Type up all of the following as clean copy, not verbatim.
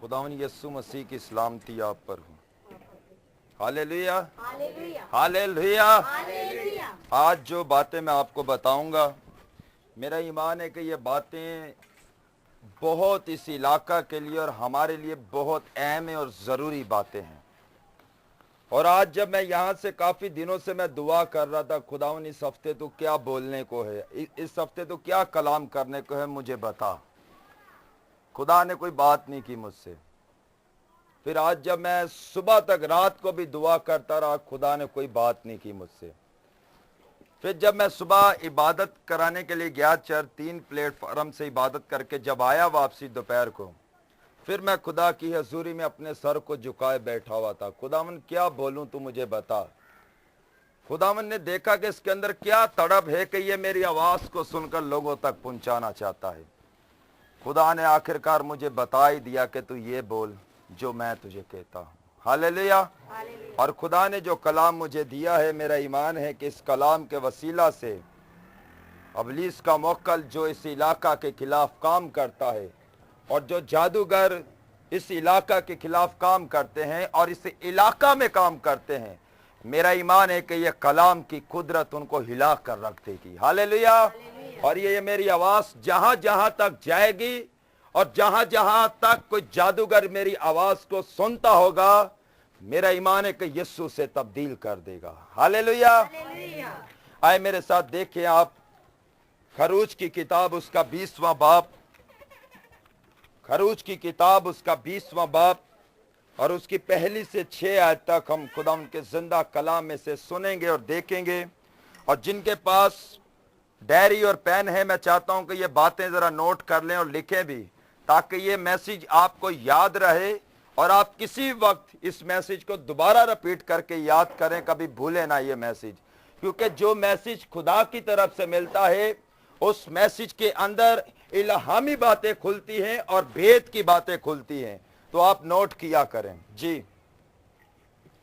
खुदावन यीशु मसीह की सलामती आप पर हो। Hallelujah, hallelujah, hallelujah. हालेलुया। आज जो बातें मैं आपको बताऊंगा, मेरा ईमान है कि ये बातें बहुत इस इलाका के लिए और हमारे लिए बहुत अहम है और ज़रूरी बातें हैं। और आज जब मैं यहाँ से काफ़ी दिनों से मैं दुआ कर रहा था, खुदावन इस हफ्ते तो क्या बोलने को है, इस हफ्ते तो क्या कलाम करने को है, मुझे बता। खुदा ने कोई बात नहीं की मुझसे। फिर आज जब मैं सुबह तक रात को भी दुआ करता रहा, खुदा ने कोई बात नहीं की मुझसे। फिर जब मैं सुबह इबादत कराने के लिए गया, 3 प्लेटफार्म से इबादत करके जब आया वापसी दोपहर को, फिर मैं खुदा की हजूरी में अपने सर को झुकाए बैठा हुआ था। खुदावन क्या बोलूं, तू मुझे बता। खुदावन ने देखा कि इसके अंदर क्या तड़प है कि ये मेरी आवाज़ को सुनकर लोगों तक पहुंचाना चाहता है। खुदा ने आखिरकार मुझे बता ही दिया कि तू ये बोल जो मैं तुझे कहता हूँ। हालेलुया। और खुदा ने जो कलाम मुझे दिया है, मेरा ईमान है कि इस कलाम के वसीला से अबलीस का मोक्कल जो इस इलाका के खिलाफ काम करता है और जो जादूगर इस इलाका के खिलाफ काम करते हैं और इस इलाका में काम करते हैं, मेरा ईमान है कि यह कलाम की कुदरत उनको हिला कर रख देगी। हालेलुया। और ये मेरी आवाज़ जहाँ जहाँ तक जाएगी और जहाँ जहाँ तक कोई जादूगर मेरी आवाज़ को सुनता होगा, मेरा ईमान है कि यीशु से तब्दील कर देगा। हालेलुया। आए मेरे साथ देखें आप खरूज की किताब उसका 20वां बाब, खरूज की किताब उसका 20वां बाब और उसकी पहली से 6 आयत तक हम खुदा उनके जिंदा कलाम में से सुनेंगे और देखेंगे। और जिनके पास डायरी और पेन है, मैं चाहता हूं कि ये बातें जरा नोट कर लें और लिखें भी, ताकि ये मैसेज आपको याद रहे और आप किसी वक्त इस मैसेज को दोबारा रिपीट करके याद करें, कभी भूलें ना ये मैसेज। क्योंकि जो मैसेज खुदा की तरफ से मिलता है, उस मैसेज के अंदर इल्हामी बातें खुलती हैं और भेद की बातें खुलती हैं। तो आप नोट किया करें जी।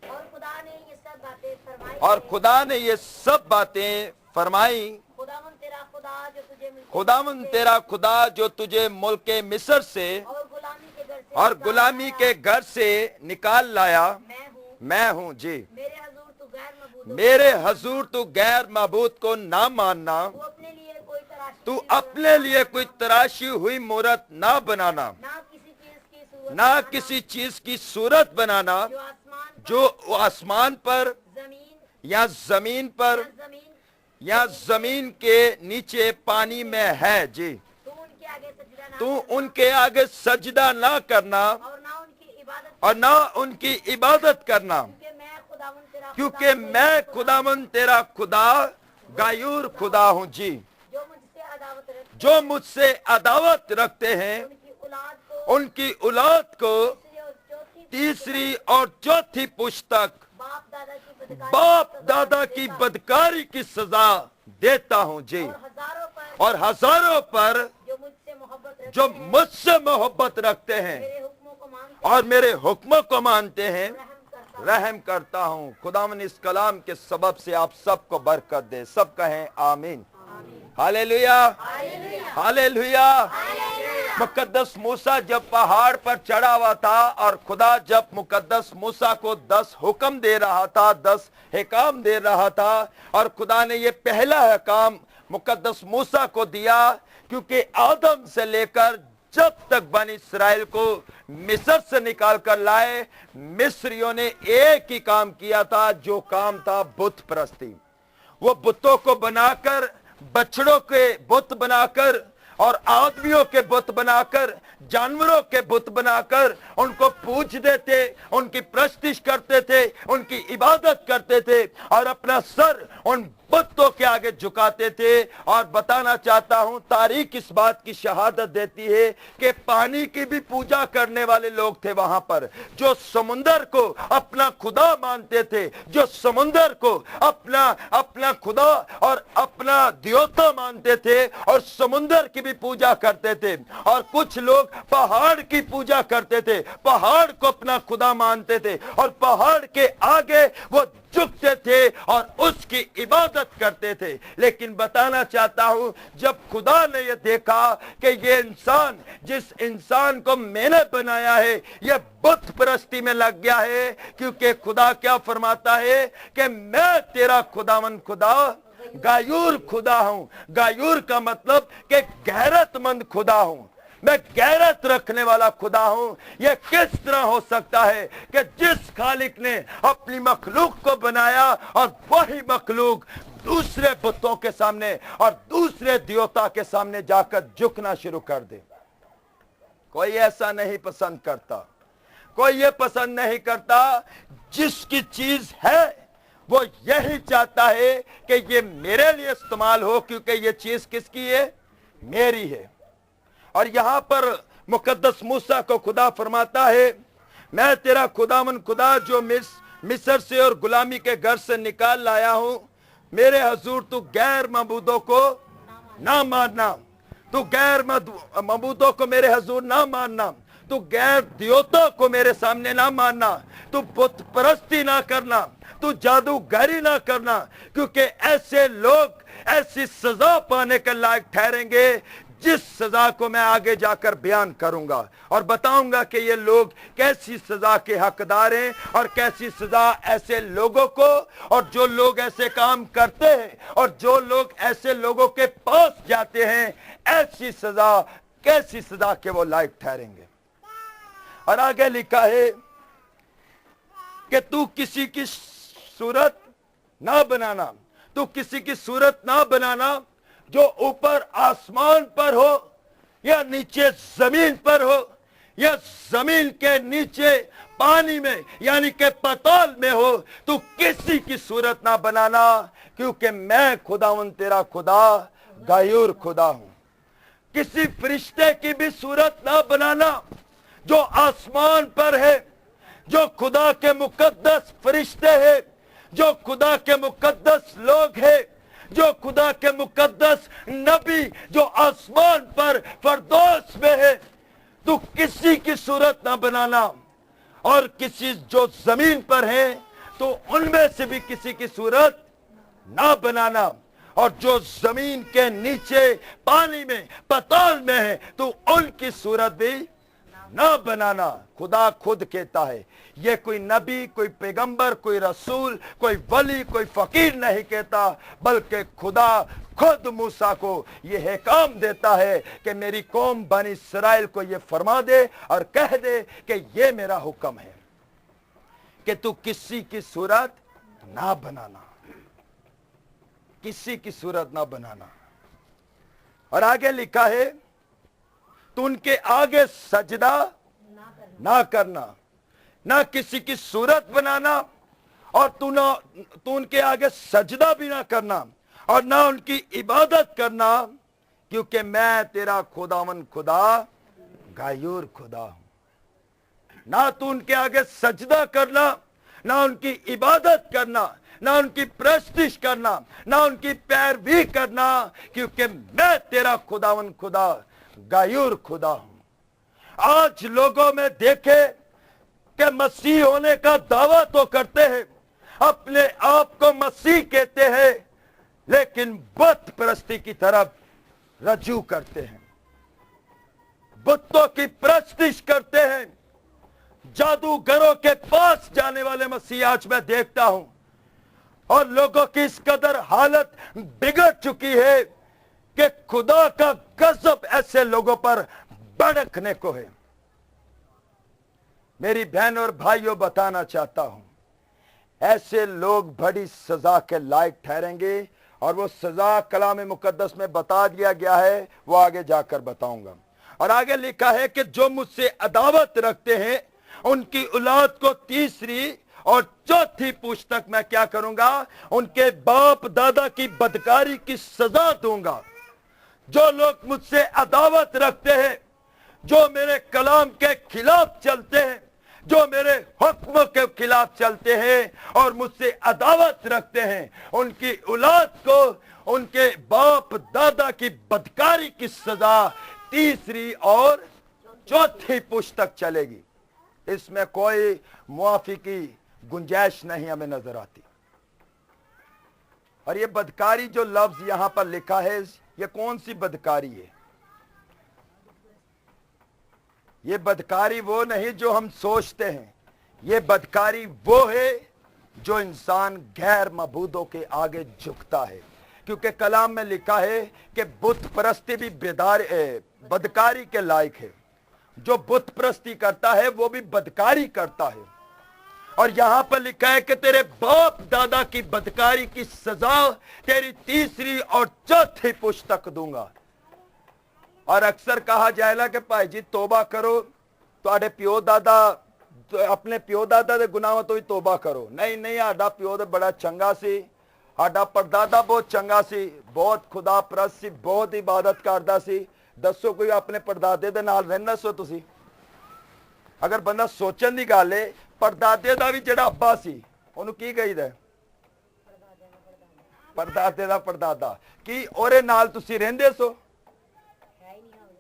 और खुदा ने ये सब बातें फरमाई, और खुदा ने ये सब बातें फरमाई। खुदावन तेरा खुदा जो तुझे खुदावन तेरा खुदा जो तुझे मुल्क मिस्र से और गुलामी के घर से निकाल लाया, मैं हूँ जी। मेरे हजूर तू गैर मबूद को ना मानना, तू अपने लिए कोई तराशी हुई मूरत ना बनाना, ना किसी चीज की सूरत बनाना जो आसमान पर या जमीन पर या जमीन के नीचे पानी में है जी। तू उनके आगे सजदा ना करना और ना उनकी इबादत करना, क्योंकि मैं खुदावन तेरा खुदा गायूर खुदा हूँ जी। जो मुझसे अदावत रखते हैं उनकी औलाद को तीसरी और चौथी पुश्त तक बाप दादा की बदकारी की सजा देता हूँ जी। और हजारों पर जो मुझसे मोहब्बत रखते हैं और मेरे हुक्मों को मानते हैं, रहम करता हूँ। खुदावन इस कलाम के सबब से आप सबको बरकत दे। सब कहें आमीन। Hallelujah, hallelujah. मुकद्दस मूसा जब पहाड़ पर चढ़ा हुआ था और खुदा जब मुकद्दस मूसा को 10 हुक्म दे रहा था, 10 हिकाम दे रहा था, और खुदा ने ये पहला हिकाम मुकद्दस मूसा को दिया, क्योंकि आदम से लेकर जब तक बनी इस्राएल को मिस्र से निकाल कर लाए, मिस्रियों ने एक ही काम किया था, जो काम था बुत परस्ती। वो बुतों को बनाकर, बछड़ों के बुत बनाकर और आदमियों के बुत बनाकर, जानवरों के बुत बनाकर उनको पूजते थे, उनकी प्रस्तिश करते थे, उनकी इबादत करते थे और अपना सर उन बुतों के आगे झुकाते थे। और बताना चाहता हूं, तारीख इस बात की शहादत देती है कि पानी की भी पूजा करने वाले लोग थे वहां पर, जो समुंदर को अपना खुदा मानते थे, जो समुंदर को अपना खुदा और अपना देवता मानते थे और समुंदर की भी पूजा करते थे। और कुछ लोग पहाड़ की पूजा करते थे, पहाड़ को अपना खुदा मानते थे और पहाड़ के आगे वो झुकते थे और उसकी इबादत करते थे। लेकिन बताना चाहता हूं, जब खुदा ने यह देखा कि ये इंसान, जिस इंसान को मैंने बनाया है, यह बुत परस्ती में लग गया है, क्योंकि खुदा क्या फरमाता है कि मैं तेरा खुदावन खुदा गायूर खुदा हूं। गायूर का मतलब कि गैरतमंद खुदा हूं, मैं गैरत रखने वाला खुदा हूं। यह किस तरह हो सकता है कि जिस खालिक ने अपनी मखलूक को बनाया और वही मखलूक दूसरे बुतों के सामने और दूसरे देवता के सामने जाकर झुकना शुरू कर दे। कोई ऐसा नहीं पसंद करता, कोई ये पसंद नहीं करता। जिसकी चीज है वो यही चाहता है कि ये मेरे लिए इस्तेमाल हो, क्योंकि ये चीज किसकी है? मेरी है। और यहां पर मुकद्दस मूसा को खुदा फरमाता है, मैं तेरा खुदावन खुदा जो मिस्र से और गुलामी के घर से निकाल लाया हूं। मेरे हजूर तू गैर मबूदों को ना मानना, तू गैर मबूदों को मेरे हजूर ना मानना, तू गैर देवता को मेरे सामने ना मानना, तू बुत परस्ती ना करना, तू जादूगरी ना करना, क्योंकि ऐसे लोग ऐसी सजा पाने के लायक ठहरेंगे जिस सजा को मैं आगे जाकर बयान करूंगा और बताऊंगा कि ये लोग कैसी सजा के हकदार हैं और कैसी सजा ऐसे लोगों को, और जो लोग ऐसे काम करते हैं और जो लोग ऐसे लोगों के पास जाते हैं, ऐसी सजा, कैसी सजा के वो लायक ठहरेंगे। और आगे लिखा है कि तू किसी की सूरत ना बनाना, तू किसी की सूरत ना बनाना जो ऊपर आसमान पर हो या नीचे जमीन पर हो या जमीन के नीचे पानी में यानी कि पाताल में हो। तू किसी की सूरत ना बनाना, क्योंकि मैं खुदावन तेरा खुदा गायूर खुदा हूं। किसी फरिश्ते की भी सूरत ना बनाना जो आसमान पर है, जो खुदा के मुकद्दस फरिश्ते हैं, जो खुदा के मुकद्दस लोग हैं, जो खुदा के मुकद्दस नबी जो आसमान पर फरदौस में है। तू किसी की सूरत ना बनाना, और किसी जो जमीन पर है तो उनमें से भी किसी की सूरत ना बनाना, और जो जमीन के नीचे पानी में पाताल में है तो उनकी सूरत भी ना बनाना। खुदा खुद कहता है, ये कोई नबी, कोई पैगंबर, कोई रसूल, कोई वली, कोई फकीर नहीं कहता, बल्कि खुदा खुद मूसा को ये हुक्म देता है कि मेरी कौम बनी इसराइल को ये फरमा दे और कह दे कि ये मेरा हुक्म है कि तू किसी की सूरत ना बनाना, किसी की सूरत ना बनाना। और आगे लिखा है, तू उनके आगे सजदा ना करना, ना किसी की सूरत बनाना, और तू उनके आगे सजदा भी ना करना और ना उनकी इबादत करना, क्योंकि मैं तेरा खुदावन खुदा गायूर खुदा हूं। ना तू उनके आगे सजदा करना, ना उनकी इबादत करना, ना उनकी प्रस्तिश करना, ना उनकी पैरवी करना, क्योंकि मैं तेरा खुदावन खुदा गायूर खुदा हूं। आज लोगों में देखे कि मसीह होने का दावा तो करते हैं, अपने आप को मसीह कहते हैं, लेकिन बुत परस्ती की तरफ रजू करते हैं, बुतों की प्रस्तिश करते हैं, जादूगरों के पास जाने वाले मसीह आज मैं देखता हूं। और लोगों की इस कदर हालत बिगड़ चुकी है कि खुदा का गजब ऐसे लोगों पर भड़कने को है। मेरी बहन और भाइयों, बताना चाहता हूं, ऐसे लोग बड़ी सजा के लायक ठहरेंगे, और वो सजा कलाम मुकद्दस में बता दिया गया है, वो आगे जाकर बताऊंगा। और आगे लिखा है कि जो मुझसे अदावत रखते हैं उनकी औलाद को तीसरी और चौथी पूछ तक मैं क्या करूंगा? उनके बाप दादा की बदकारी की सजा दूंगा। जो लोग मुझसे अदावत रखते हैं, जो मेरे कलाम के खिलाफ चलते हैं, जो मेरे हुक्म के खिलाफ चलते हैं और मुझसे अदावत रखते हैं, उनकी औलाद को उनके बाप दादा की बदकारी की सजा तीसरी और चौथी पुश्त तक चलेगी। इसमें कोई मुआफी की गुंजाइश नहीं हमें नजर आती। और ये बदकारी जो लफ्ज यहां पर लिखा है, ये कौन सी बदकारी है? ये बदकारी वो नहीं जो हम सोचते हैं, ये बदकारी वो है जो इंसान गैर मबूदों के आगे झुकता है। क्योंकि कलाम में लिखा है कि बुत परस्ती भी बदकारी के लायक है। जो बुत परस्ती करता है वो भी बदकारी करता है। और यहां पर लिखा है कि तेरे बाप दादा की बदकारी की सजा तेरी तीसरी और चौथी पुश्त तक दूंगा। और अक्सर कहा जाएगा कि भाई जी तौबा करो, ਤੁਹਾਡੇ ਪਿਓ ਦਾਦਾ ਆਪਣੇ ਪਿਓ ਦਾਦਾ ਦੇ ਗੁਨਾਹਾਂ ਤੋਂ ਹੀ ਤੋਬਾ ਕਰੋ। ਨਹੀਂ ਨਹੀਂ, ਸਾਡਾ ਪਿਓ ਤੇ ਬੜਾ ਚੰਗਾ ਸੀ, ਸਾਡਾ ਪਰਦਾਦਾ ਬਹੁਤ ਚੰਗਾ ਸੀ, ਬਹੁਤ ਖੁਦਾ ਪ੍ਰਸਤ ਸੀ, ਬਹੁਤ ਇਬਾਦਤ ਕਰਦਾ ਸੀ। ਦੱਸੋ ਕੋਈ ਆਪਣੇ ਪਰਦਾਦੇ ਦੇ ਨਾਲ ਰਹਿਣਾ ਸੋ ਤੁਸੀਂ? ਅਗਰ ਬੰਦਾ ਸੋਚਣ ਦੀ ਗੱਲ ਹੈ, ਪਰਦਾਦੇ ਦਾ ਵੀ ਜਿਹੜਾ ਅੱਬਾ ਸੀ ਉਹਨੂੰ ਕੀ ਕਹੀਦਾ? ਪਰਦਾਦੇ ਦਾ ਪਰਦਾਦਾ। ਕੀ ਉਹਦੇ ਨਾਲ ਤੁਸੀਂ ਰਹਿੰਦੇ ਸੋ?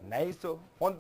ਨਹੀਂ ਸੋ। ਹੁਣ